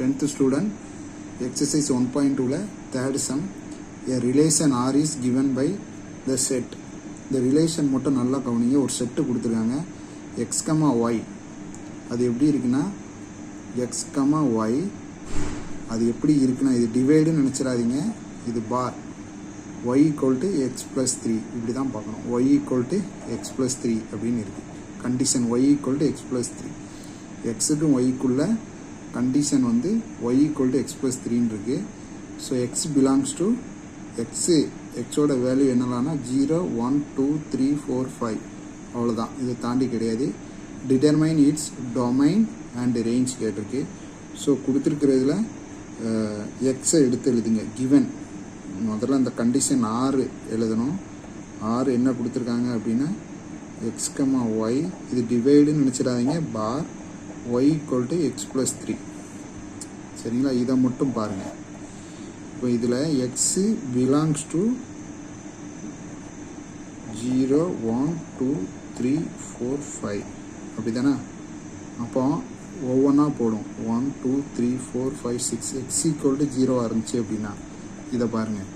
10th student exercise 1.2 third sum. A relation R is given by the set. இந்த relation மட்டும் நல்லா கவனிங்க. ஒரு செட்டு கொடுத்துருக்காங்க x, y. அது எப்படி இருக்குன்னா x, y அது எப்படி இருக்குன்னா இது டிவைடுன்னு நினச்சிடாதீங்க. இது பார் y equal to x plus 3 இப்படி தான் பார்க்கணும். y equal to x plus 3 அப்படின்னு இருக்குது condition. y equal to x plus 3 எக்ஸுக்கும் ஒய்க்குள்ள கண்டிஷன் வந்து y equal to x plus 3 இருக்கு. ஸோ x belongs to எக்ஸோட வேல்யூ என்னலான்னா 0, 1, 2, 3, 4, 5 அவ்வளோதான். இதை தாண்டி கிடையாது. Determine it's domain and range கேட்டிருக்கு. ஸோ கொடுத்துருக்கிறதுல எக்ஸை எடுத்து எழுதுங்க. கிவன் முதல்ல அந்த கண்டிஷன் 6 எழுதணும். 6 என்ன கொடுத்துருக்காங்க அப்படின்னா x, y இது டிவைடுன்னு நினச்சிடாதீங்க. பார் y equal to x plus 3 சரிங்களா. இதை மட்டும் பாருங்கள். இப்போ இதில் x belongs to 0, 1, 2, 3, 4, 5 அப்படி தானே. அப்போ ஒவ்வொன்றா போடும். 1, 2, 3, 4, 5, 6 x equal to 0 இருந்துச்சு அப்படின்னா இதை பாருங்கள்.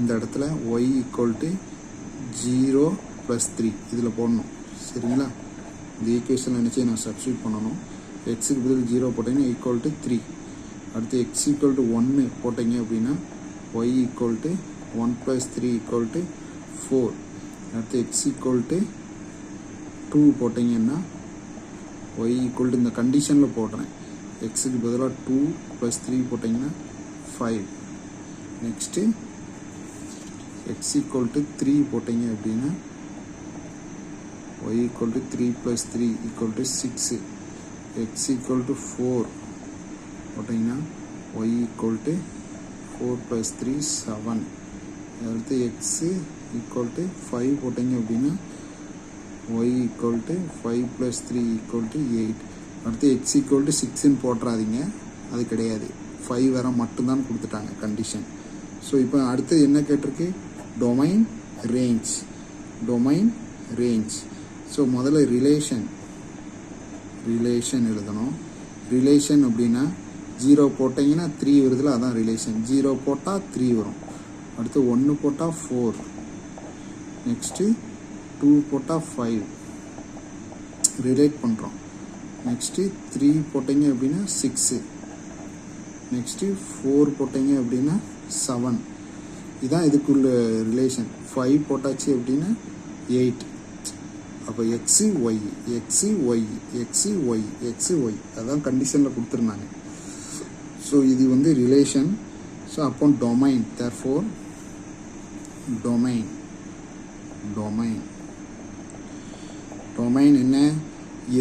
இந்த இடத்துல y equal to 0 plus 3 இதில் போடணும் சரிங்களா. இந்த ஈக்குவேஷன் நினச்சி நான் சப்ஸ்டியூட் பண்ணணும். எக்ஸுக்கு பதில் 0 போட்டிங்கன்னா ஈக்குவல் டு 3. அடுத்து x equal to 1 போட்டிங்க அப்படின்னா y equal to 1 plus 3 equal to 4. அடுத்து x equal to 2 போட்டிங்கன்னா y equal to இந்த கண்டிஷனில் போடுறேன். எக்ஸுக்கு பதிலாக 2 plus 3 போட்டிங்கன்னா 5. நெக்ஸ்ட்டு x equal to 3 போட்டிங்க அப்படின்னா y equal to 3 plus 3 equal to 6. x equal to 4 போட்டிங்கன்னா y equal to 4 plus 3 7. அடுத்து x equal to 5 போட்டிங்க அப்படின்னா y equal to 5 plus 3 equal to 8. அடுத்து x equal to 6ன்னு போட்டுறாதீங்க, அது கிடையாது. 5 வர மட்டும்தான் கொடுத்துட்டாங்க கண்டிஷன். ஸோ இப்போ அடுத்தது என்ன கேட்டிருக்கு? Domain range. Domain range. So முதல்ல ரிலேஷன் எழுதணும். ரிலேஷன் அப்படின்னா 0 போட்டிங்கன்னா 3 வருதுல, அதான் ரிலேஷன். 0 போட்டால் 3 வரும். அடுத்து 1 போட்டால் 4. நெக்ஸ்ட்டு 2 போட்டால் 5 ரிலேட் பண்ணுறோம். நெக்ஸ்ட்டு 3 போட்டிங்க அப்படின்னா 6. நெக்ஸ்ட்டு 4 போட்டிங்க அப்படின்னா 7. இதுதான் இதுக்குள்ள ரிலேஷன். 5 போட்டாச்சு அப்படின்னா 8. அப்போ எக்ஸு ஒய் அதான் கண்டிஷனில் கொடுத்துருந்தாங்க. ஸோ இது வந்து ரிலேஷன். ஸோ அப்போ டொமைன், தேர்ஃபோர் டொமைன் என்ன?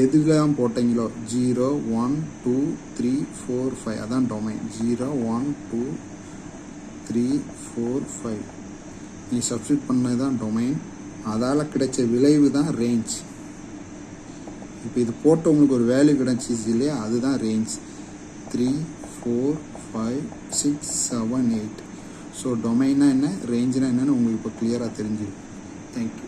எதுலாம் போட்டிங்களோ 0, 1, 2, 3, 4, 5 அதான் டொமைன். 0, 1, 2, 3, 4, 5 நீ சப்ஸ்டியூட் பண்ணது தான் டொமைன். அதால் கிடைச்ச விளைவு தான் ரேஞ்ச். இப்போ இது போட்டு உங்களுக்கு ஒரு வேல்யூ கிடைச்சிச்சு இல்லையா, அதுதான் ரேஞ்ச். 3, 4, 5, 6, 7, 8. ஸோ டொமைன்னா என்ன, ரேஞ்சுனா என்னன்னு உங்களுக்கு இப்போ கிளியராக தெரிஞ்சிடும். தேங்க்யூ.